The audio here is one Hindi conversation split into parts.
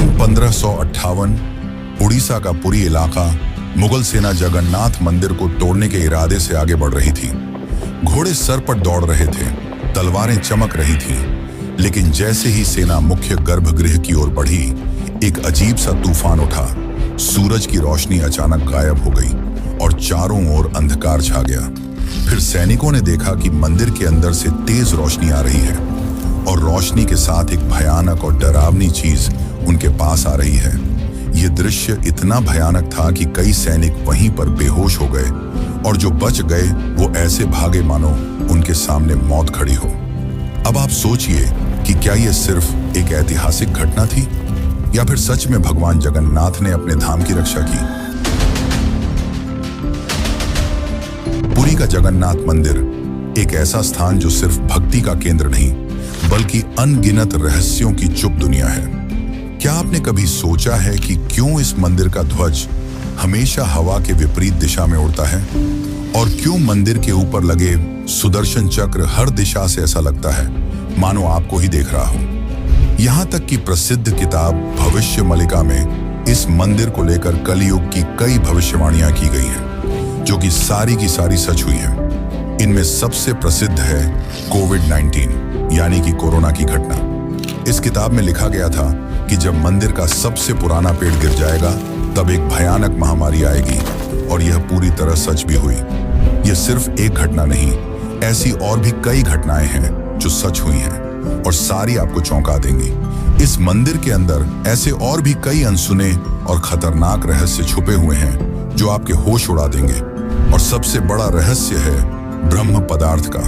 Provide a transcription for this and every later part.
सन 1558 उड़ीसा का पुरी इलाका मुगल सेना जगन्नाथ मंदिर को तोड़ने के इरादे से आगे बढ़ रही थी। घोड़े सर पर दौड़ रहे थे, तलवारें चमक रही थीं, लेकिन जैसे ही सेना मुख्य गर्भगृह की ओर बढ़ी, एक अजीब सा तूफान उठा। सूरज की रोशनी अचानक गायब हो गई और चारों ओर अंधकार छा गया। फिर सैनिकों ने देखा कि मंदिर के अंदर से तेज रोशनी आ रही है और रोशनी के साथ एक भयानक और डरावनी चीज उनके पास आ रही है। यह दृश्य इतना भयानक था कि कई सैनिक वहीं पर बेहोश हो गए और जो बच गए वो ऐसे भागे मानो उनके सामने मौत खड़ी हो। अब आप सोचिए कि क्या यह सिर्फ एक ऐतिहासिक घटना थी या फिर सच में भगवान जगन्नाथ ने अपने धाम की रक्षा की। पुरी का जगन्नाथ मंदिर एक ऐसा स्थान जो सिर्फ भक्ति का केंद्र नहीं बल्कि अनगिनत रहस्यों की चुप दुनिया है। क्या आपने कभी सोचा है कि क्यों इस मंदिर का ध्वज हमेशा हवा के विपरीत दिशा में उड़ता है और क्यों मंदिर के ऊपर लगे सुदर्शन चक्र हर दिशा से ऐसा लगता है मानो आपको ही देख रहा हो। यहाँ तक कि प्रसिद्ध किताब भविष्य मलिका में इस मंदिर को लेकर कलयुग की कई भविष्यवाणियां की गई हैं, जो कि सारी की सारी सच हुई हैं। इनमें सबसे प्रसिद्ध है कोविड-19 यानी कि कोरोना की घटना। इस किताब में लिखा गया था कि जब मंदिर का सबसे पुराना पेड़ गिर जाएगा तब एक भयानक महामारी आएगी, और यह पूरी तरह सच भी हुई। यह सिर्फ एक घटना नहीं, ऐसी और भी कई घटनाएं हैं जो सच हुई हैं और सारी आपको चौंका देंगी। इस मंदिर के अंदर ऐसे और भी कई अनसुने और खतरनाक रहस्य छुपे हुए हैं जो आपके होश उड़ा देंगे। और सबसे बड़ा रहस्य है ब्रह्म पदार्थ का,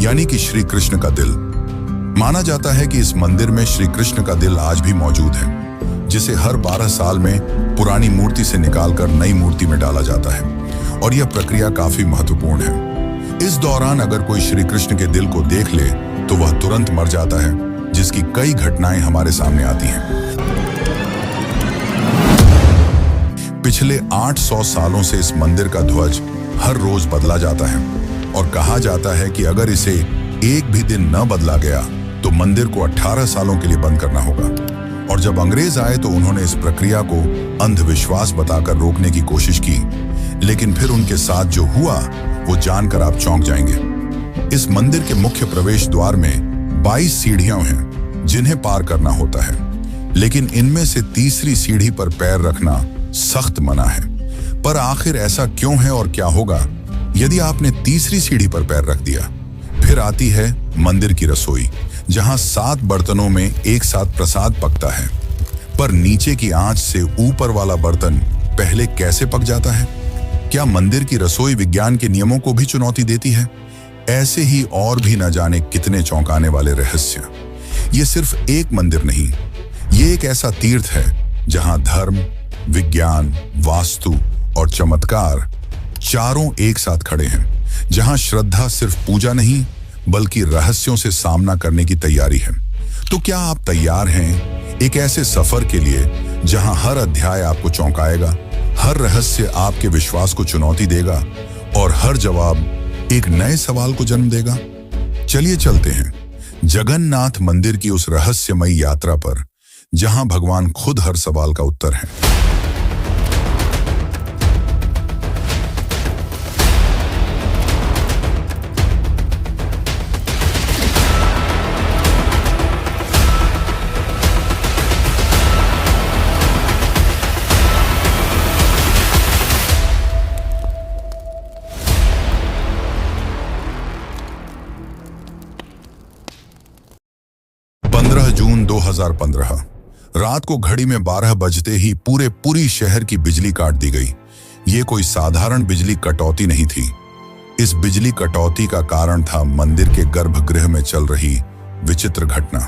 यानी कि श्री कृष्ण का दिल। माना जाता है कि इस मंदिर में श्री कृष्ण का दिल आज भी मौजूद है, जिसे हर 12 साल में पुरानी मूर्ति से निकालकर नई मूर्ति में डाला जाता है, और यह प्रक्रिया काफी महत्वपूर्ण है। इस दौरान अगर कोई श्री कृष्ण के दिल को देख ले तो वह तुरंत मर जाता है, जिसकी कई घटनाएं हमारे सामने आती हैं। पिछले 800 सालों से इस मंदिर का ध्वज हर रोज बदला जाता है और कहा जाता है कि अगर इसे एक भी दिन न बदला गया तो मंदिर को 18 सालों के लिए बंद करना होगा। और जब अंग्रेज आए तो उन्होंने इस प्रक्रिया को अंधविश्वास बताकर रोकने की कोशिश की, लेकिन फिर उनके साथ जो हुआ वो जानकर आप चौंक जाएंगे। इस मंदिर के मुख्य प्रवेश द्वार में 22 सीढ़ियां हैं जिन्हें पार करना होता है, लेकिन इनमें से तीसरी सीढ़ी पर पैर रखना सख्त मना है। पर आखिर ऐसा क्यों है और क्या होगा यदि आपने तीसरी सीढ़ी पर पैर रख दिया? फिर आती है मंदिर की रसोई, जहां 7 बर्तनों में एक साथ प्रसाद पकता है। पर नीचे की आंच से ऊपर वाला बर्तन पहले कैसे पक जाता है? क्या मंदिर की रसोई विज्ञान के नियमों को भी चुनौती देती है? ऐसे ही और भी न जाने कितने चौंकाने वाले रहस्य। ये सिर्फ एक मंदिर नहीं, ये एक ऐसा तीर्थ है जहां धर्म, विज्ञान, वास्तु और चमत्कार चारों एक साथ खड़े हैं, जहां श्रद्धा सिर्फ पूजा नहीं बल्कि रहस्यों से सामना करने की तैयारी है। तो क्या आप तैयार हैं एक ऐसे सफर के लिए जहां हर अध्याय आपको चौंकाएगा, हर रहस्य आपके विश्वास को चुनौती देगा और हर जवाब एक नए सवाल को जन्म देगा? चलिए चलते हैं जगन्नाथ मंदिर की उस रहस्यमयी यात्रा पर, जहां भगवान खुद हर सवाल का उत्तर है। जून 2015 रात को घड़ी में 12 बजते ही पूरी शहर की बिजली काट दी गई। ये कोई साधारण बिजली कटौती नहीं थी। इस बिजली कटौती का कारण था मंदिर के गर्भगृह में चल रही विचित्र घटना।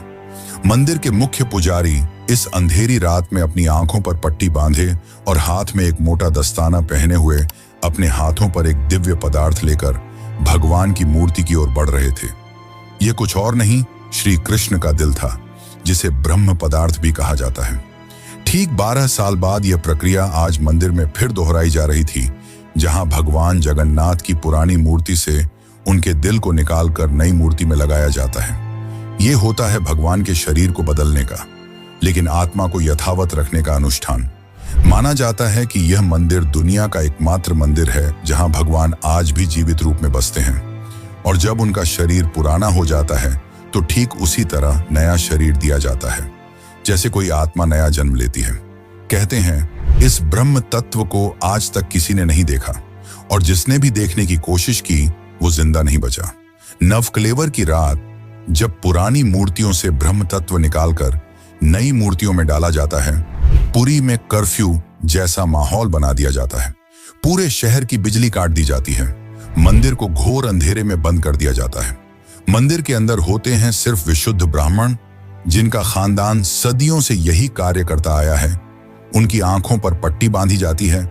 मंदिर के मुख्य पुजारी इस अंधेरी रात में अपनी आंखों पर पट्टी बांधे और हाथ में एक मोटा दस्ताना पहने हुए अपने हाथों पर एक दिव्य पदार्थ लेकर भगवान की मूर्ति की ओर बढ़ रहे थे। ये कुछ और नहीं, श्री कृष्ण का दिल था, जिसे ब्रह्म पदार्थ भी कहा जाता है। ठीक 12 साल बाद यह प्रक्रिया आज मंदिर में फिर दोहराई जा रही थी, जहां भगवान जगन्नाथ की पुरानी मूर्ति से उनके दिल को निकालकर नई मूर्ति में लगाया जाता है। ये होता है भगवान के शरीर को बदलने का, लेकिन आत्मा को यथावत रखने का अनुष्ठान। माना जाता है कि यह मंदिर दुनिया का एकमात्र मंदिर है जहां भगवान आज भी जीवित रूप में बसते हैं, और जब उनका शरीर पुराना हो जाता है तो ठीक उसी तरह नया शरीर दिया जाता है जैसे कोई आत्मा नया जन्म लेती है। कहते हैं इस ब्रह्म तत्व को आज तक किसी ने नहीं देखा, और जिसने भी देखने की कोशिश की वो जिंदा नहीं बचा। नवकलेवर की रात जब पुरानी मूर्तियों से ब्रह्म तत्व निकालकर नई मूर्तियों में डाला जाता है, पुरी में कर्फ्यू जैसा माहौल बना दिया जाता है। पूरे शहर की बिजली काट दी जाती है, मंदिर को घोर अंधेरे में बंद कर दिया जाता है। मंदिर के अंदर होते हैं सिर्फ विशुद्ध ब्राह्मण, जिनका खानदान सदियों से यही कार्य करता आया है। उनकी आंखों पर पट्टी बांधी जाती है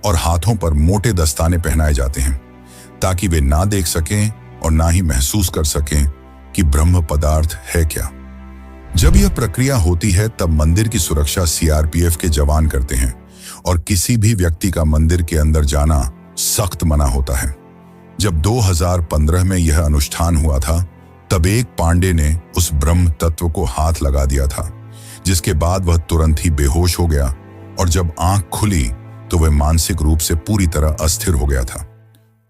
और हाथों पर मोटे दस्ताने पहनाए जाते हैं, ताकि वे ना देख सकें और ना ही महसूस कर सकें कि ब्रह्म पदार्थ है क्या। जब यह प्रक्रिया होती है तब मंदिर की सुरक्षा सीआरपीएफ के जवान करते हैं, और किसी भी व्यक्ति का मंदिर के अंदर जाना सख्त मना होता है। जब 2015 में यह अनुष्ठान हुआ था, तब एक पांडे ने उस ब्रह्म तत्व को हाथ लगा दिया था, जिसके बाद वह तुरंत ही बेहोश हो गया, और जब आंख खुली तो वह मानसिक रूप से पूरी तरह अस्थिर हो गया था।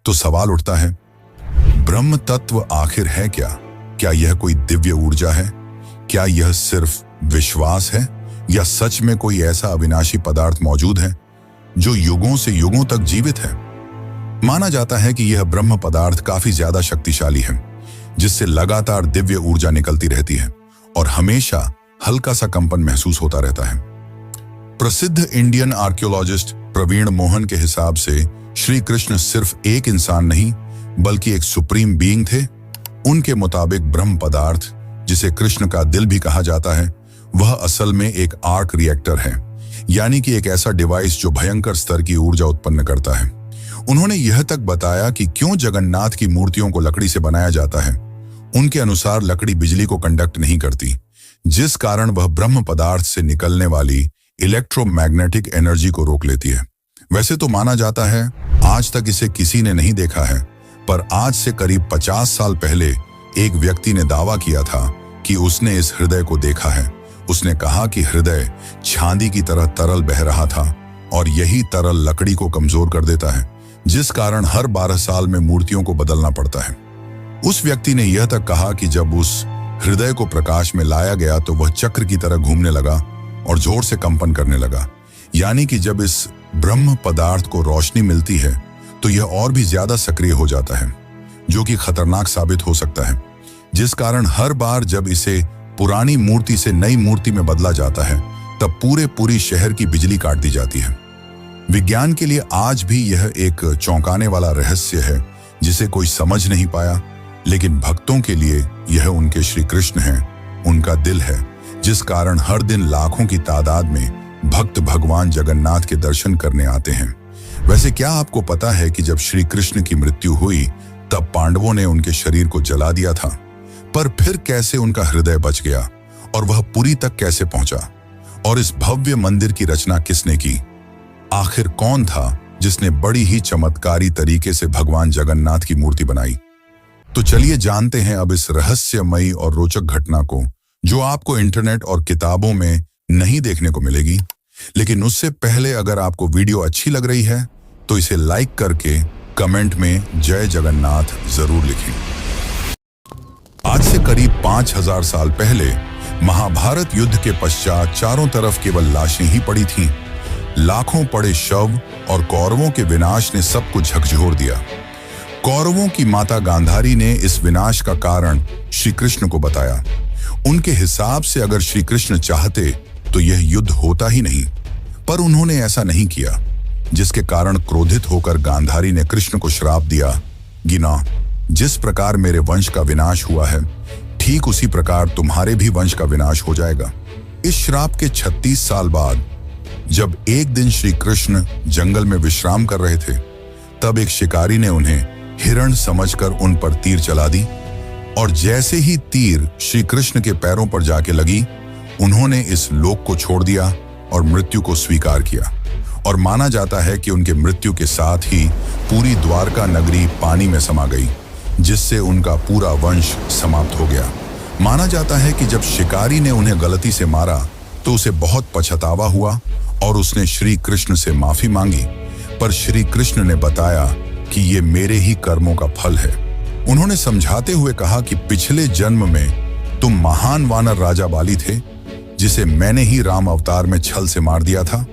तो सवाल उठता है, ब्रह्म तत्व आखिर है क्या? क्या यह कोई दिव्य ऊर्जा है? क्या यह सिर्फ विश्वास है, या सच में कोई ऐसा अविनाशी पदार्थ मौजूद है जो युगों से युगों तक जीवित है? माना जाता है कि यह ब्रह्म पदार्थ काफी ज्यादा शक्तिशाली है, जिससे लगातार दिव्य ऊर्जा निकलती रहती है और हमेशा हल्का सा कंपन महसूस होता रहता है। प्रसिद्ध इंडियन आर्कियोलॉजिस्ट प्रवीण मोहन के हिसाब से श्री कृष्ण सिर्फ एक इंसान नहीं बल्कि एक सुप्रीम बीइंग थे। उनके मुताबिक ब्रह्म पदार्थ, जिसे कृष्ण का दिल भी कहा जाता है, वह असल में एक आर्क रिएक्टर है, यानी कि एक ऐसा डिवाइस जो भयंकर स्तर की ऊर्जा उत्पन्न करता है। उन्होंने यह तक बताया कि क्यों जगन्नाथ की मूर्तियों को लकड़ी से बनाया जाता है। उनके अनुसार लकड़ी बिजली को कंडक्ट नहीं करती, जिस कारण वह ब्रह्म पदार्थ से निकलने वाली इलेक्ट्रोमैग्नेटिक एनर्जी को रोक लेती है। वैसे तो माना जाता है आज तक इसे किसी ने नहीं देखा है, पर आज से करीब 50 साल पहले एक व्यक्ति ने दावा किया था कि उसने इस हृदय को देखा है। उसने कहा कि हृदय चांदी की तरह तरल बह रहा था, और यही तरल लकड़ी को कमजोर कर देता है, जिस कारण हर 12 साल में मूर्तियों को बदलना पड़ता है। उस व्यक्ति ने यह तक कहा कि जब उस हृदय को प्रकाश में लाया गया तो वह चक्र की तरह घूमने लगा और जोर से कंपन करने लगा, यानी कि जब इस ब्रह्म पदार्थ को रोशनी मिलती है तो यह और भी ज्यादा सक्रिय हो जाता है, जो कि खतरनाक साबित हो सकता है, जिस कारण हर बार जब इसे पुरानी मूर्ति से नई मूर्ति में बदला जाता है तब पूरी शहर की बिजली काट दी जाती है। विज्ञान के लिए आज भी यह एक चौंकाने वाला रहस्य है जिसे कोई समझ नहीं पाया, लेकिन भक्तों के लिए यह उनके श्री कृष्ण हैं, उनका दिल है, जिस कारण हर दिन लाखों की तादाद में भक्त भगवान जगन्नाथ के दर्शन करने आते हैं। वैसे क्या आपको पता है कि जब श्री कृष्ण की मृत्यु हुई तब पांडवों ने उनके शरीर को जला दिया था, पर फिर कैसे उनका हृदय बच गया और वह पुरी तक कैसे पहुंचा? और इस भव्य मंदिर की रचना किसने की? आखिर कौन था जिसने बड़ी ही चमत्कारी तरीके से भगवान जगन्नाथ की मूर्ति बनाई? तो चलिए जानते हैं अब इस रहस्यमयी और रोचक घटना को, जो आपको इंटरनेट और किताबों में नहीं देखने को मिलेगी। लेकिन उससे पहले अगर आपको वीडियो अच्छी लग रही है तो इसे लाइक करके कमेंट में जय जगन्नाथ जरूर लिखें। आज से करीब 5000 साल पहले महाभारत युद्ध के पश्चात चारों तरफ केवल लाशें ही पड़ी थीं। लाखों पड़े शव और कौरवों के विनाश ने सबको झकझोर दिया। कौरवों की माता गांधारी ने इस विनाश का कारण श्री कृष्ण को बताया। उनके हिसाब से अगर श्री कृष्ण चाहते तो यह युद्ध होता ही नहीं, पर उन्होंने ऐसा नहीं किया, जिसके कारण क्रोधित होकर गांधारी ने कृष्ण को श्राप दिया, गिना, जिस प्रकार मेरे वंश का विनाश हुआ है ठीक उसी प्रकार तुम्हारे भी वंश का विनाश हो जाएगा। इस श्राप के 36 साल बाद जब एक दिन श्री कृष्ण जंगल में विश्राम कर रहे थे, तब एक शिकारी ने उन्हें हिरण समझकर उन पर तीर चला दी, और जैसे ही तीर श्री कृष्ण के पैरों पर जाके लगी, उन्होंने इस लोक को छोड़ दिया और मृत्यु को स्वीकार किया। और माना जाता है कि उनके मृत्यु के साथ ही पूरी द्वारका नगरी पानी में समा गई, जिससे उनका पूरा वंश समाप्त हो गया। माना जाता है कि जब शिकारी ने उन्हें गलती से मारा तो उसे बहुत पछतावा हुआ और उसने श्री कृष्ण से माफी मांगी, पर श्री कृष्ण ने बताया कि ये मेरे ही कर्मों का फल है। उन्होंने समझाते हुए कहा कि पिछले जन्म में तुम महान वानर राजा बाली थे, जिसे मैंने ही राम अवतार में छल से मार दिया था,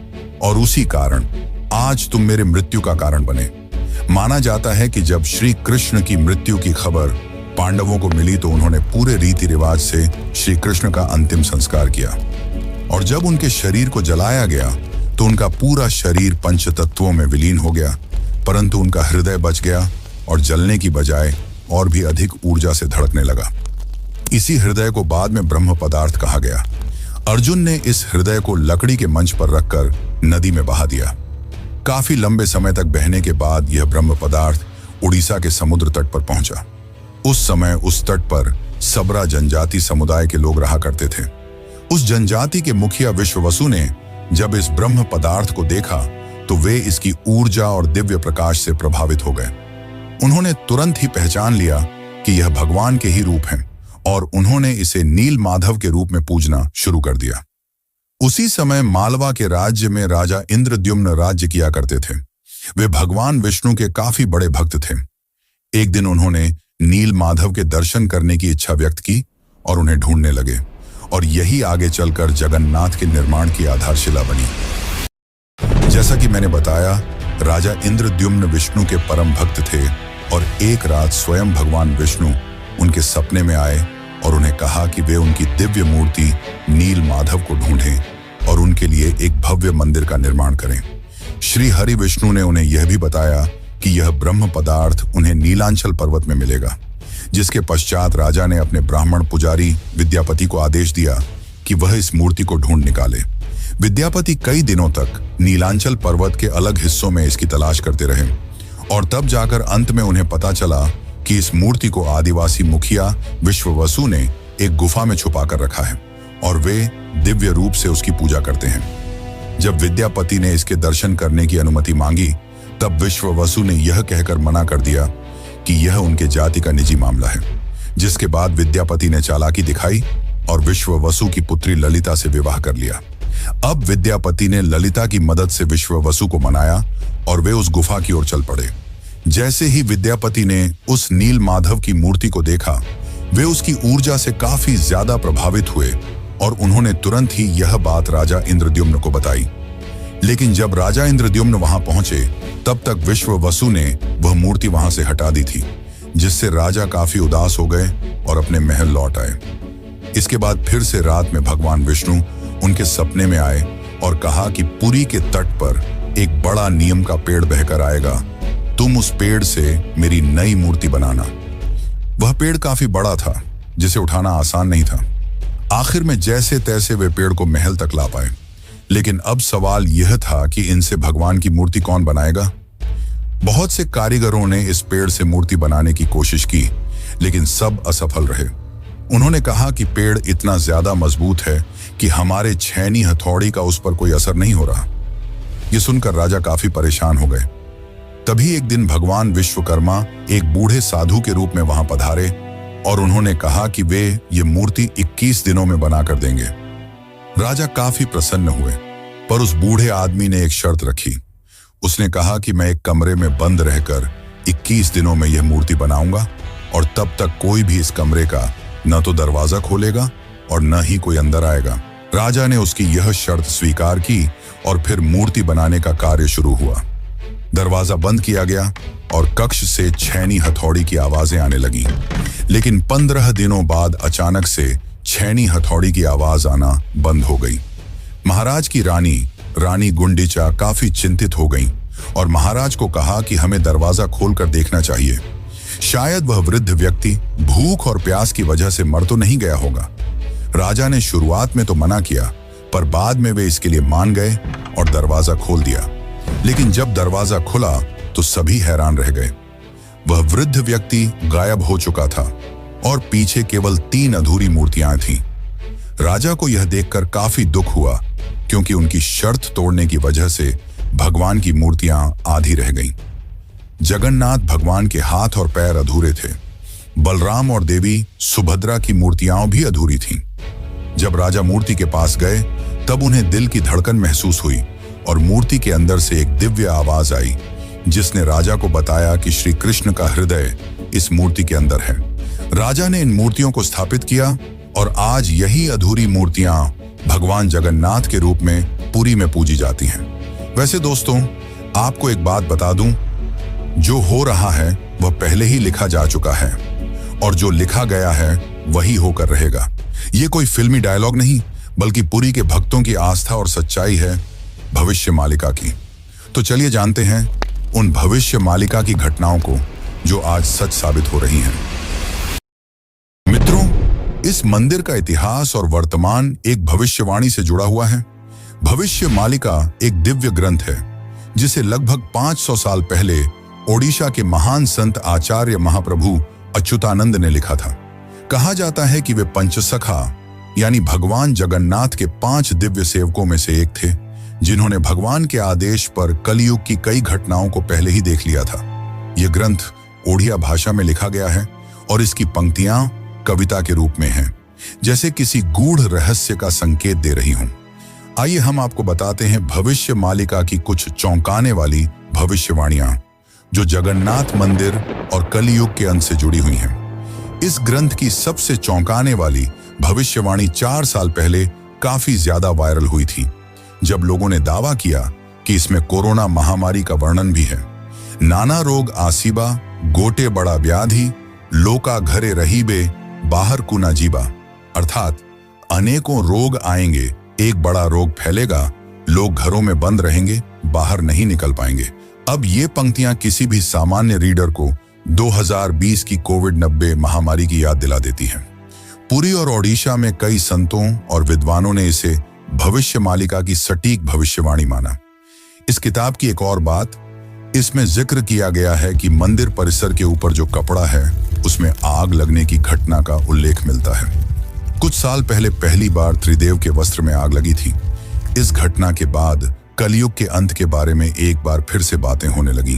और उसी कारण आज तुम मेरे मृत्यु का कारण बने। माना जाता है कि जब श्री कृष्ण की मृत्यु की खबर पांडवों को मिली तो उन्होंने पूरे रीति रिवाज से श्री कृष्ण का अंतिम संस्कार किया, और जब उनके शरीर को जलाया गया तो उनका पूरा शरीर पंचतत्वों में विलीन हो गया, परंतु उनका हृदय बच गया और जलने की बजाय और भी अधिक ऊर्जा से धड़कने लगा। इसी हृदय को बाद में ब्रह्म पदार्थ कहा गया। अर्जुन ने इस हृदय को लकड़ी के मंच पर रखकर नदी में बहा दिया। काफी लंबे समय तक बहने के बाद यह ब्रह्म पदार्थ उड़ीसा के समुद्र तट पर पहुंचा। उस समय उस तट पर सबरा जनजाति समुदाय के लोग रहा करते थे। उस जनजाति के मुखिया विश्ववसु ने जब इस ब्रह्म पदार्थ को देखा तो वे इसकी ऊर्जा और दिव्य प्रकाश से प्रभावित हो गए। उन्होंने तुरंत ही पहचान लिया कि यह भगवान के ही रूप हैं, और उन्होंने इसे नील माधव के रूप में पूजना शुरू कर दिया। उसी समय मालवा के राज्य में राजा इंद्रद्युम्न राज्य किया करते थे। वे भगवान विष्णु के काफी बड़े भक्त थे। एक दिन उन्होंने नील माधव के दर्शन करने की इच्छा व्यक्त की और उन्हें ढूंढने लगे, और यही आगे चलकर जगन्नाथ के निर्माण की आधारशिला बनी। जैसा कि मैंने बताया, राजा इंद्रद्युम्न विष्णु के परम भक्त थे, और एक रात स्वयं भगवान विष्णु उनके सपने में आए और उन्हें कहा कि वे उनकी दिव्य मूर्ति नील माधव को ढूंढें और उनके लिए एक भव्य मंदिर का निर्माण करें। श्री हरि विष्णु ने उन्हें यह भी बताया कि यह ब्रह्म पदार्थ उन्हें नीलांचल पर्वत में मिलेगा, जिसके पश्चात राजा ने अपने ब्राह्मण पुजारी विद्यापति को आदेश दिया कि वह इस मूर्ति को ढूंढ निकाले। विद्यापति कई दिनों तक नीलांचल पर्वत के अलग हिस्सों में इसकी तलाश करते रहे, और तब जाकर अंत में उन्हें पता चला कि इस मूर्ति को आदिवासी मुखिया विश्ववसु ने एक गुफा में छुपा कर रखा है, और वे दिव्य रूप से उसकी पूजा करते हैं। जब विद्यापति ने इसके दर्शन करने की अनुमति मांगी, तब विश्ववसु ने यह कहकर मना कर दिया कि यह उनके जाति का निजी मामला है। जिसके बाद विद्यापति ने चालाकी दिखाई और विश्ववसु की पुत्री ललिता से विवाह कर लिया। अब विद्यापति ने ललिता की मदद से विश्ववसु को मनाया और वे उस गुफा की ओर चल पड़े। जैसे ही विद्यापति ने उस नील माधव की मूर्ति को देखा, वे उसकी ऊर्जा से काफी ज्यादा प्रभावित हुए और उन्होंने तुरंत ही यह बात राजा इंद्रद्युम्न को बताई। लेकिन जब राजा इंद्रद्युम्न वहां पहुंचे, तब तक विश्ववसु ने वह मूर्ति वहां से हटा दी थी, जिससे राजा काफी उदास हो गए और अपने महल लौट आए। इसके बाद फिर से रात में भगवान विष्णु उनके सपने में आए और कहा कि पुरी के तट पर एक बड़ा नीम का पेड़ बहकर आएगा, तुम उस पेड़ से मेरी नई मूर्ति बनाना। वह पेड़ काफी बड़ा था, जिसे उठाना आसान नहीं था। आखिर में जैसे तैसे वे पेड़ को महल तक ला पाए, लेकिन अब सवाल यह था कि इनसे भगवान की मूर्ति कौन बनाएगा। बहुत से कारीगरों ने इस पेड़ से मूर्ति बनाने की कोशिश की, लेकिन सब असफल रहे। उन्होंने कहा कि पेड़ इतना ज्यादा मजबूत है कि हमारे छैनी हथौड़ी का उस पर कोई असर नहीं हो रहा। यह सुनकर राजा काफी परेशान हो गए। तभी एक दिन भगवान विश्वकर्मा एक बूढ़े साधु के रूप में वहां पधारे और उन्होंने कहा कि वे ये मूर्ति 21 दिनों में बनाकर देंगे। राजा काफी प्रसन्न हुए, पर उस बूढ़े आदमी ने एक शर्त रखी। उसने कहा कि मैं एक कमरे में बंद रहकर 21 दिनों में यह मूर्ति बनाऊंगा, और तब तक कोई भी इस कमरे का न तो दरवाजा खोलेगा और न ही कोई अंदर आएगा। राजा ने उसकी यह शर्त स्वीकार की और फिर मूर्ति बनाने का कार्य शुरू हुआ। दरवाजा बंद किया गया और कक्ष से छैनी हथौड़ी की आवाजें आने लगीं। लेकिन 15 दिनों बाद अचानक से छैनी हथौड़ी की आवाज आना बंद हो गई। महाराज की रानी गुंडीचा काफी चिंतित हो गईं और महाराज को कहा कि हमें दरवाजा खोलकर देखना चाहिए। शायद वह वृद्ध व्यक्ति भूख और प्यास की वजह से मर तो नहीं गया होगा। राजा ने शुरुआत में तो मना किया, पर बाद में वे इसके लिए मान गए और दरवाजा खोल दिया। लेकिन जब दरवाजा खुला तो सभी हैरान रह गए। वह वृद्ध व्यक्ति गायब हो चुका था और पीछे केवल 3 अधूरी मूर्तियां थीं। राजा को यह देखकर काफी दुख हुआ, क्योंकि उनकी शर्त तोड़ने की वजह से भगवान की मूर्तियां आधी रह गईं। जगन्नाथ भगवान के हाथ और पैर अधूरे थे। बलराम और देवी सुभद्रा की मूर्तियां भी अधूरी थीं। जब राजा मूर्ति के पास गए तब उन्हें दिल की धड़कन महसूस हुई और मूर्ति के अंदर से एक दिव्य आवाज आई जिसने राजा को बताया कि श्री कृष्ण का हृदय इस मूर्ति के अंदर है। राजा ने इन मूर्तियों को स्थापित किया और आज यही अधूरी मूर्तियां भगवान जगन्नाथ के रूप में पुरी में पूजी जाती हैं। वैसे दोस्तों, आपको एक बात बता दूं, जो हो रहा है वह पहले ही लिखा जा चुका है और जो लिखा गया है वही होकर रहेगा। ये कोई फिल्मी डायलॉग नहीं, बल्कि पुरी के भक्तों की आस्था और सच्चाई है भविष्य मालिका की। तो चलिए जानते हैं उन भविष्य मालिका की घटनाओं को जो आज सच साबित हो रही हैं। मित्रों, इस मंदिर का इतिहास और वर्तमान एक भविष्यवाणी से जुड़ा हुआ है। भविष्य मालिका एक दिव्य ग्रंथ है जिसे लगभग 500 साल पहले ओडिशा के महान संत आचार्य महाप्रभु अच्युतानंद ने लिखा था। कहा जाता है कि वे पंचसखा यानी भगवान जगन्नाथ के 5 दिव्य सेवकों में से एक थे, जिन्होंने भगवान के आदेश पर कलयुग की कई घटनाओं को पहले ही देख लिया था। यह ग्रंथ ओडिया भाषा में लिखा गया है और इसकी पंक्तियां कविता के रूप में हैं, जैसे किसी गूढ़ रहस्य का संकेत दे रही हों। आइए हम आपको बताते हैं भविष्य मालिका की कुछ चौंकाने वाली भविष्यवाणियां जो जगन्नाथ मंदिर और कलयुग के अंत से जुड़ी हुई हैं। इस ग्रंथ की सबसे चौंकाने वाली भविष्यवाणी 4 साल पहले काफी ज्यादा वायरल हुई थी, जब लोगों ने दावा किया कि इसमें कोरोना महामारी का वर्णन भी है। नाना रोग आसीबा, गोटे बड़ा व्याधि, लोका घरे रहीबे, बाहर कुना जीबा, अर्थात अनेकों रोग आएंगे, एक बड़ा रोग फैलेगा, लोग घरों में बंद रहेंगे, बाहर नहीं निकल पाएंगे। अब ये पंक्तियां किसी भी सामान्य रीडर को 2020 की कोविड-19 महामारी की याद दिला देती हैं। पुरी और ओडिशा में कई संतों और विद्वानों ने इसे भविष्य मालिका की सटीक भविष्यवाणी माना। इस किताब की एक और बात, इसमें जिक्र किया गया है कि मंदिर परिसर के ऊपर जो कपड़ा है उसमें आग लगने की घटना का उल्लेख मिलता है। कुछ साल पहले पहली बार त्रिदेव के वस्त्र में आग लगी थी। इस घटना के बाद कलयुग के अंत के बारे में एक बार फिर से बातें होने लगी।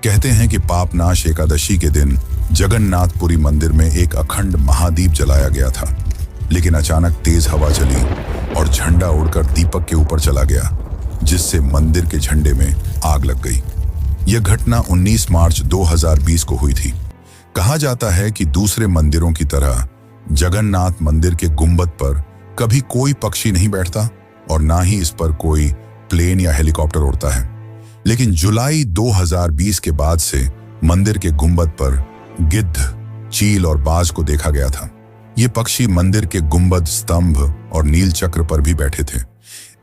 कहते हैं कि पापनाश एकादशी के दिन जगन्नाथपुरी मंदिर में एक अखंड महादीप जलाया गया था, लेकिन अचानक तेज हवा चली और झंडा उड़कर दीपक के ऊपर चला गया, जिससे मंदिर के झंडे में आग लग गई। यह घटना 19 मार्च 2020 को हुई थी। कहा जाता है कि दूसरे मंदिरों की तरह जगन्नाथ मंदिर के गुंबद पर कभी कोई पक्षी नहीं बैठता और ना ही इस पर कोई प्लेन या हेलीकॉप्टर उड़ता है, लेकिन जुलाई 2020 के बाद से मंदिर के गुंबद पर गिद्ध, चील और बाज को देखा गया था। ये पक्षी मंदिर के गुंबद, स्तंभ और नील चक्र पर भी बैठे थे।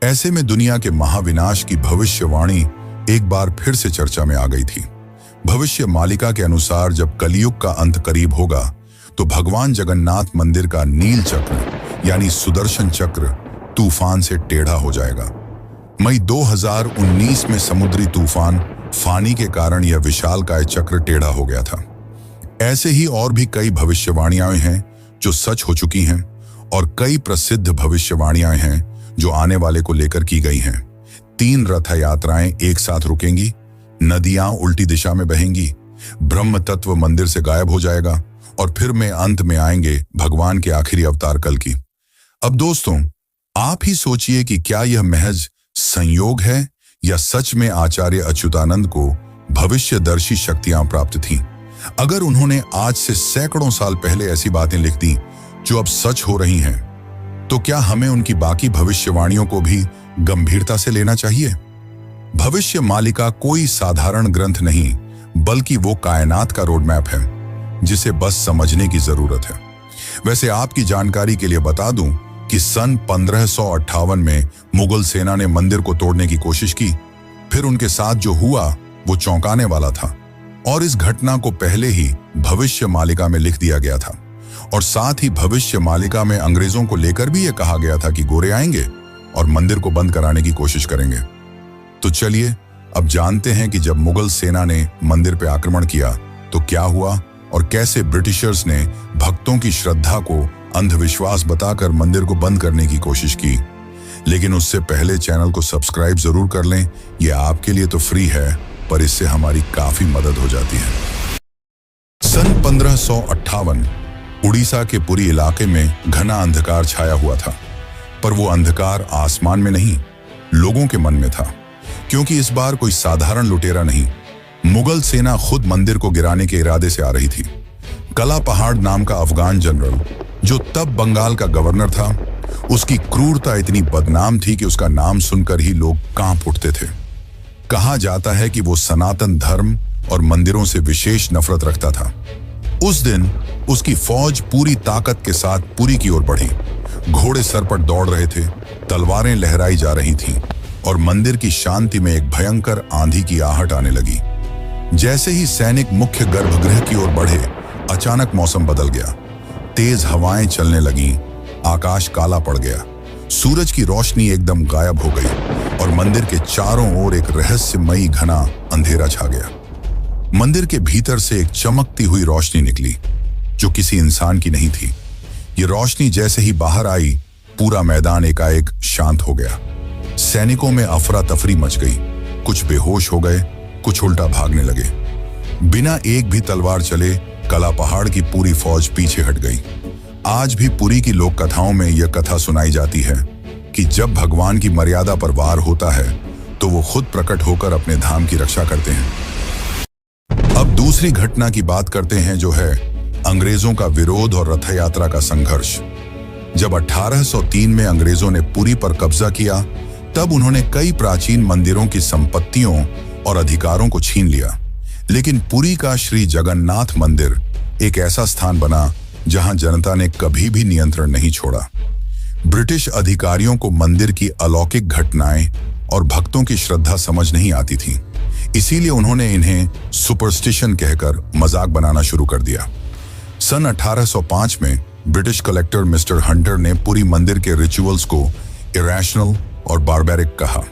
ऐसे में दुनिया के महाविनाश की भविष्यवाणी एक बार फिर से चर्चा में आ गई थी। भविष्य मालिका के अनुसार जब कलयुग का अंत करीब होगा तो भगवान जगन्नाथ मंदिर का नील चक्र यानी सुदर्शन चक्र तूफान से टेढ़ा हो जाएगा। मई 2019 में समुद्री तूफान फानी के कारण यह विशालकाय चक्र टेढ़ा हो गया था। ऐसे ही और भी कई भविष्यवाणियां हैं जो सच हो चुकी हैं और कई प्रसिद्ध भविष्यवाणियां हैं जो आने वाले को लेकर की गई हैं। 3 रथ यात्राएं एक साथ रुकेंगी, नदियां उल्टी दिशा में बहेंगी, ब्रह्म तत्व मंदिर से गायब हो जाएगा और फिर में अंत में आएंगे भगवान के आखिरी अवतार कल की। अब दोस्तों, आप ही सोचिए कि क्या यह महज संयोग है या सच में आचार्य अच्युतानंद को भविष्यदर्शी शक्तियां प्राप्त थीं। अगर उन्होंने आज से सैकड़ों साल पहले ऐसी बातें लिख दी जो अब सच हो रही हैं, तो क्या हमें उनकी बाकी भविष्यवाणियों को भी गंभीरता से लेना चाहिए? भविष्य मालिका कोई साधारण ग्रंथ नहीं, बल्कि वो कायनात का रोड मैप है जिसे बस समझने की जरूरत है। वैसे आपकी जानकारी के लिए बता दूं कि सन 1558 में मुगल सेना ने मंदिर को तोड़ने की कोशिश की। फिर उनके साथ जो हुआ वो चौंकाने वाला था और इस घटना को पहले ही भविष्य मालिका में लिख दिया गया था। और साथ ही भविष्य मालिका में अंग्रेजों को लेकर भी यह कहा गया था कि गोरे आएंगे और मंदिर को बंद कराने की कोशिश करेंगे। तो चलिए अब जानते हैं कि जब मुगल सेना ने मंदिर पर आक्रमण किया तो क्या हुआ और कैसे ब्रिटिशर्स ने भक्तों की श्रद्धा को अंधविश्वास बताकर मंदिर को बंद करने की कोशिश की। लेकिन उससे पहले चैनल को सब्सक्राइब जरूर कर लें। यह आपके लिए तो फ्री है, पर इससे हमारी काफी मदद हो जाती है। सन 1558 उड़ीसा के पुरी इलाके में घना अंधकार छाया हुआ था। पर वो अंधकार आसमान में नहीं, लोगों के मन में था, क्योंकि इस बार कोई साधारण लुटेरा नहीं, मुगल सेना खुद मंदिर को गिराने के इरादे से आ रही थी। कला पहाड़ नाम का अफगान जनरल, जो तब बंगाल का गवर्नर था, उसकी क्रूरता इतनी बदनाम थी कि उसका नाम सुनकर ही लोग कांप उठते थे। कहा जाता है कि वो सनातन धर्म और मंदिरों से विशेष नफरत रखता था। उस दिन उसकी फौज पूरी ताकत के साथ पुरी की ओर बढ़ी। घोड़े सर पर दौड़ रहे थे, तलवारें लहराई जा रही थीं और मंदिर की शांति में एक भयंकर आंधी की आहट आने लगी। जैसे ही सैनिक मुख्य गर्भगृह की ओर बढ़े, अचानक मौसम बदल गया। तेज हवाएं चलने लगीं, आकाश काला पड़ गया, सूरज की रोशनी एकदम गायब हो गई और मंदिर के चारों ओर एक रहस्यमयी घना अंधेरा छा गया। मंदिर के भीतर से एक चमकती हुई रोशनी निकली, जो किसी इंसान की नहीं थी। ये रोशनी जैसे ही बाहर आई, पूरा मैदान एकाएक शांत हो गया। सैनिकों में अफरा तफरी मच गई, कुछ बेहोश हो गए, कुछ उल्टा भागने लगे। बिना एक भी तलवार चले कला पहाड़ की पूरी फौज पीछे हट गई। आज भी पुरी की लोक कथाओं में यह कथा सुनाई जाती है कि जब भगवान की मर्यादा पर वार होता है तो वो खुद प्रकट होकर अपने धाम की रक्षा करते हैं। अब दूसरी घटना की बात करते हैं, जो है अंग्रेजों का विरोध और रथ यात्रा का संघर्ष। जब 1803 में अंग्रेजों ने पुरी पर कब्जा किया, तब उन्होंने कई प्राचीन मंदिरों की संपत्तियों और अधिकारों को छीन लिया। लेकिन पुरी का श्री जगन्नाथ मंदिर एक ऐसा स्थान बना जहां जनता ने कभी भी नियंत्रण नहीं छोड़ा। ब्रिटिश अधिकारियों को मंदिर की अलौकिक घटनाएं और भक्तों की श्रद्धा समझ नहीं आती थी, इसीलिए उन्होंने इन्हें सुपरस्टिशन कहकर मजाक बनाना शुरू कर दिया। सन 1805 में ब्रिटिश कलेक्टर मिस्टर हंटर ने पुरी मंदिर के रिचुअल्स को इरेशनल और बारबैरिक कहा।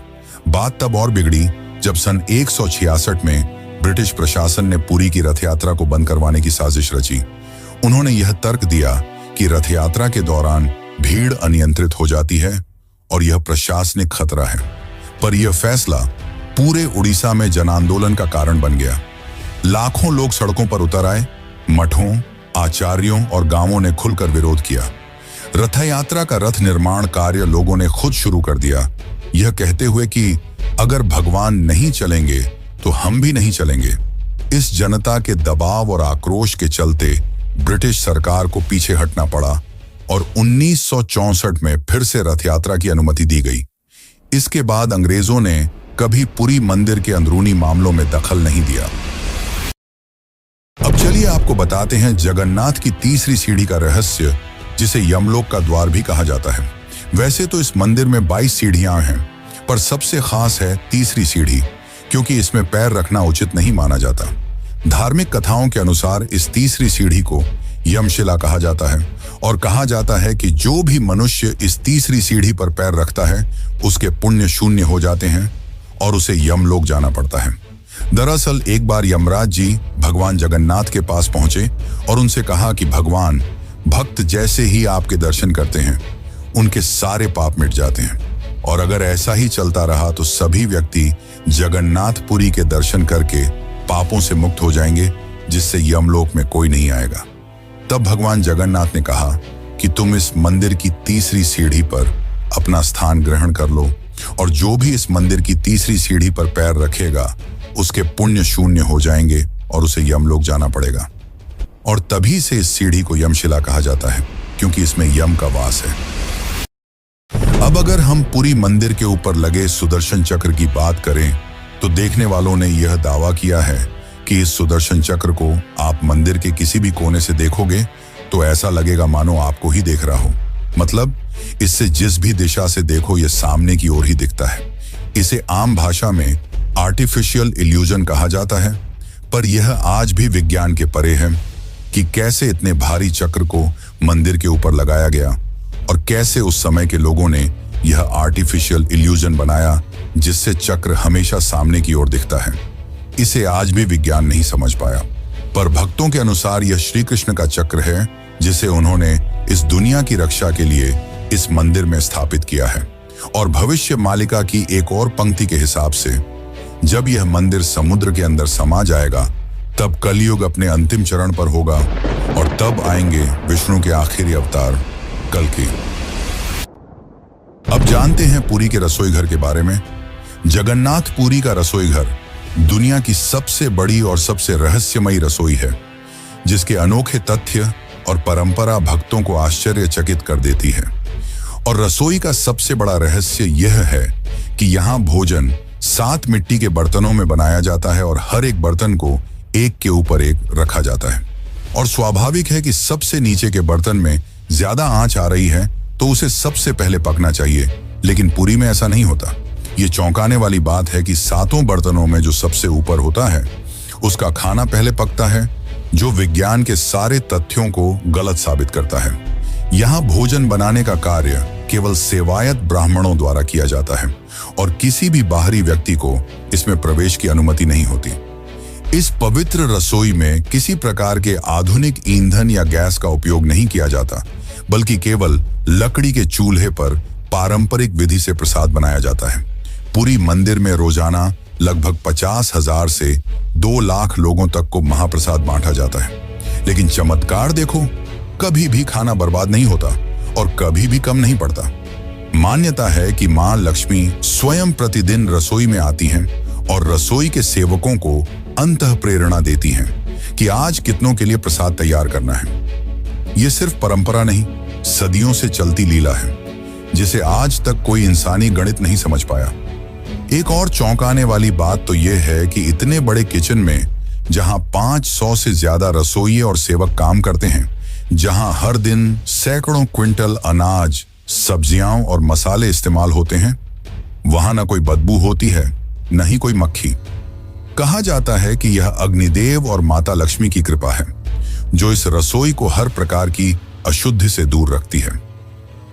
बात तब और बिगड़ी जब सन 166 में ब्रिटिश प्रशासन ने पुरी की रथ यात्रा को बंद करवाने की साजिश रची। उन्होंने यह तर्क दिया कि रथ यात्रा के दौरान भीड़ अनियंत्रित हो जाती है और यह प्रशासनिक खतरा है। पर यह फैसला पूरे उड़ीसा में जन आंदोलन का कारण बन गया। लाखों लोग सड़कों पर उतर आए, मठों, आचार्यों और गांवों ने खुलकर विरोध किया। रथ यात्रा का रथ निर्माण कार्य लोगों ने खुद शुरू कर दिया, यह कहते हुए कि अगर भगवान नहीं चलेंगे तो हम भी नहीं चलेंगे। इस जनता के दबाव और आक्रोश के चलते ब्रिटिश सरकार को पीछे हटना पड़ा और 1964 में फिर से रथ यात्रा की अनुमति दी गई। इसके बाद अंग्रेजों ने कभी पुरी मंदिर के अंदरूनी मामलों में दखल नहीं दिया। अब चलिए आपको बताते हैं जगन्नाथ की तीसरी सीढ़ी का रहस्य, जिसे यमलोक का द्वार भी कहा जाता है। वैसे तो इस मंदिर में 22 सीढ़ियां हैं, पर सबसे खास है तीसरी सीढ़ी, क्योंकि इसमें पैर रखना उचित नहीं माना जाता। धार्मिक कथाओं के अनुसार इस तीसरी सीढ़ी को यमशिला कहा जाता है और कहा जाता है कि जो भी मनुष्य इस तीसरी सीढ़ी पर पैर रखता है उसके पुण्य शून्य हो जाते हैं और उसे यमलोक जाना पड़ता है। दरअसल एक बार यमराज जी भगवान जगन्नाथ के पास पहुंचे और उनसे कहा कि भगवान, भक्त जैसे ही आपके दर्शन करते हैं उनके सारे पाप मिट जाते हैं, और अगर ऐसा ही चलता रहा तो सभी व्यक्ति जगन्नाथपुरी के दर्शन करके पापों से मुक्त हो जाएंगे, जिससे यमलोक में कोई नहीं आएगा। तब भगवान जगन्नाथ ने कहा कि तुम इस मंदिर की तीसरी सीढ़ी पर अपना स्थान ग्रहण कर लो, और जो भी इस मंदिर की तीसरी सीढ़ी पर पैर रखेगा उसके पुण्य शून्य हो जाएंगे और उसे यमलोक जाना पड़ेगा। और तभी से इस सीढ़ी को यमशिला कहा जाता है, क्योंकि इसमें यम का वास है। अब अगर हम पुरी मंदिर के ऊपर लगे सुदर्शन चक्र की बात करें तो देखने वालों ने यह दावा किया है कि इस सुदर्शन चक्र को आप मंदिर के किसी भी कोने से देखोगे तो ऐसा लगेगा मानो आपको ही देख रहा हो। मतलब इससे जिस भी दिशा से देखो यह सामने की ओर ही दिखता है। इसे आम भाषा में आर्टिफिशियल इल्यूजन कहा जाता है, पर यह आज भी विज्ञान के परे है कि कैसे इतने भारी चक्र को मंदिर के ऊपर लगाया गया और कैसे उस समय के लोगों ने यह आर्टिफिशियल इल्यूजन बनाया जिससे चक्र हमेशा सामने की ओर दिखता है। इसे आज भी विज्ञान नहीं समझ पाया, पर भक्तों के अनुसार यह श्री कृष्ण का चक्र है जिसे उन्होंने इस दुनिया की रक्षा के लिए इस मंदिर में स्थापित किया है। और भविष्य मालिका की एक और पंक्ति के हिसाब से जब यह मंदिर समुद्र के अंदर समा जाएगा तब कलयुग अपने अंतिम चरण पर होगा और तब आएंगे विष्णु के आखिरी अवतार कल्कि। अब जानते हैं पुरी के रसोई घर के बारे में। जगन्नाथ पुरी का रसोई घर दुनिया की सबसे बड़ी और सबसे रहस्यमयी रसोई है, जिसके अनोखे तथ्य और परंपरा भक्तों को आश्चर्यचकित कर देती है। और रसोई का सबसे बड़ा रहस्य यह है कि यहाँ भोजन 7 मिट्टी के बर्तनों में बनाया जाता है और हर एक बर्तन को एक के ऊपर एक रखा जाता है। और स्वाभाविक है कि सबसे नीचे के बर्तन में ज्यादा आंच आ रही है तो उसे सबसे पहले पकना चाहिए, लेकिन पुरी में ऐसा नहीं होता। ये चौंकाने वाली बात है कि 7 बर्तनों में जो सबसे ऊपर होता है उसका खाना पहले पकता है, जो विज्ञान के सारे तथ्यों को गलत साबित करता है। यहाँ भोजन बनाने का कार्य केवल सेवायत ब्राह्मणों द्वारा किया जाता है और किसी भी बाहरी व्यक्ति को इसमें प्रवेश की अनुमति नहीं होती। इस पवित्र रसोई में किसी प्रकार के आधुनिक ईंधन या गैस का उपयोग नहीं किया जाता, बल्कि केवल लकड़ी के चूल्हे पर पारंपरिक विधि से प्रसाद बनाया जाता है। पुरी मंदिर में रोजाना लगभग 50,000 से 2 लाख लोगों तक को महाप्रसाद बांटा जाता है। लेकिन चमत्कार देखो, कभी भी खाना बर्बाद नहीं होता और कभी भी कम नहीं पड़ता। मान्यता है कि मां लक्ष्मी स्वयं प्रतिदिन रसोई में आती हैं और रसोई के सेवकों को अंतः प्रेरणा देती हैं कि आज कितनों के लिए प्रसाद तैयार करना है। ये सिर्फ परंपरा नहीं, सदियों से चलती लीला है, जिसे आज तक कोई इंसानी गणित नहीं समझ पाया। एक और चौंकाने वाली बात तो यह है कि इतने बड़े किचन में, जहां 500 से ज्यादा रसोइये और सेवक काम करते हैं, जहां हर दिन सैकड़ों क्विंटल अनाज, सब्जियां और मसाले इस्तेमाल होते हैं, वहां न कोई बदबू होती है, न ही कोई मक्खी। कहा जाता है कि यह अग्निदेव और माता लक्ष्मी की कृपा है, जो इस रसोई को हर प्रकार की अशुद्धि से दूर रखती है।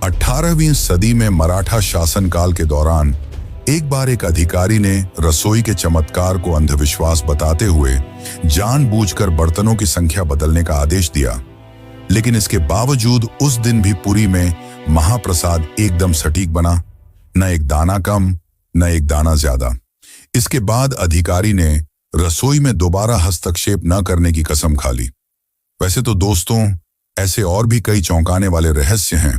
18वीं सदी में मराठा शासनकाल के दौरान एक बार एक अधिकारी ने रसोई के चमत्कार को अंधविश्वास बताते हुए जानबूझकर बर्तनों की संख्या बदलने का आदेश दिया। लेकिन इसके बावजूद उस दिन भी पुरी में महाप्रसाद एकदम सटीक बना, न एक दाना कम, न एक दाना ज्यादा। इसके बाद अधिकारी ने रसोई में दोबारा हस्तक्षेप न करने की कसम खा ली। वैसे तो दोस्तों, ऐसे और भी कई चौंकाने वाले रहस्य हैं,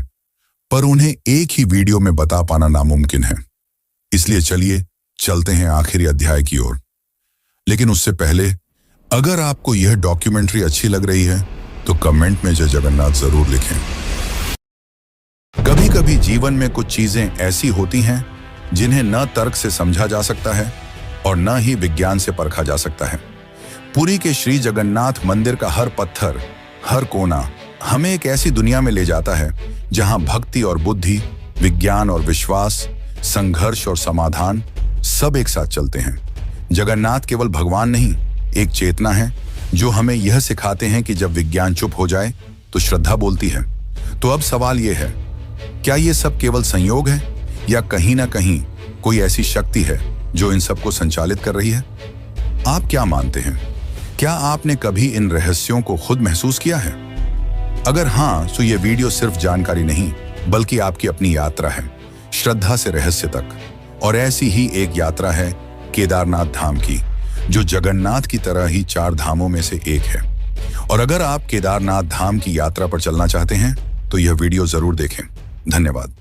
पर उन्हें एक ही वीडियो में बता पाना नामुमकिन है। इसलिए चलिए चलते हैं आखिरी अध्याय की ओर। लेकिन उससे पहले, अगर आपको यह डॉक्यूमेंट्री अच्छी लग रही है तो कमेंट में जय जगन्नाथ जरूर लिखें। कभी कभी जीवन में कुछ चीजें ऐसी होती हैं जिन्हें न तर्क से समझा जा सकता है और न ही विज्ञान से परखा जा सकता है। पुरी के श्री जगन्नाथ मंदिर का हर पत्थर, हर कोना हमें एक ऐसी दुनिया में ले जाता है जहां भक्ति और बुद्धि, विज्ञान और विश्वास, संघर्ष और समाधान सब एक साथ चलते हैं। जगन्नाथ केवल भगवान नहीं, एक चेतना है जो हमें यह सिखाते हैं कि जब विज्ञान चुप हो जाए तो श्रद्धा बोलती है। तो अब सवाल यह है, क्या ये सब केवल संयोग है या कहीं ना कहीं कोई ऐसी शक्ति है जो इन सबको संचालित कर रही है? आप क्या मानते हैं? क्या आपने कभी इन रहस्यों को खुद महसूस किया है? अगर हाँ, तो ये वीडियो सिर्फ जानकारी नहीं, बल्कि आपकी अपनी यात्रा है, श्रद्धा से रहस्य तक। और ऐसी ही एक यात्रा है केदारनाथ धाम की, जो जगन्नाथ की तरह ही 4 धामों में से एक है। और अगर आप केदारनाथ धाम की यात्रा पर चलना चाहते हैं तो यह वीडियो जरूर देखें। धन्यवाद।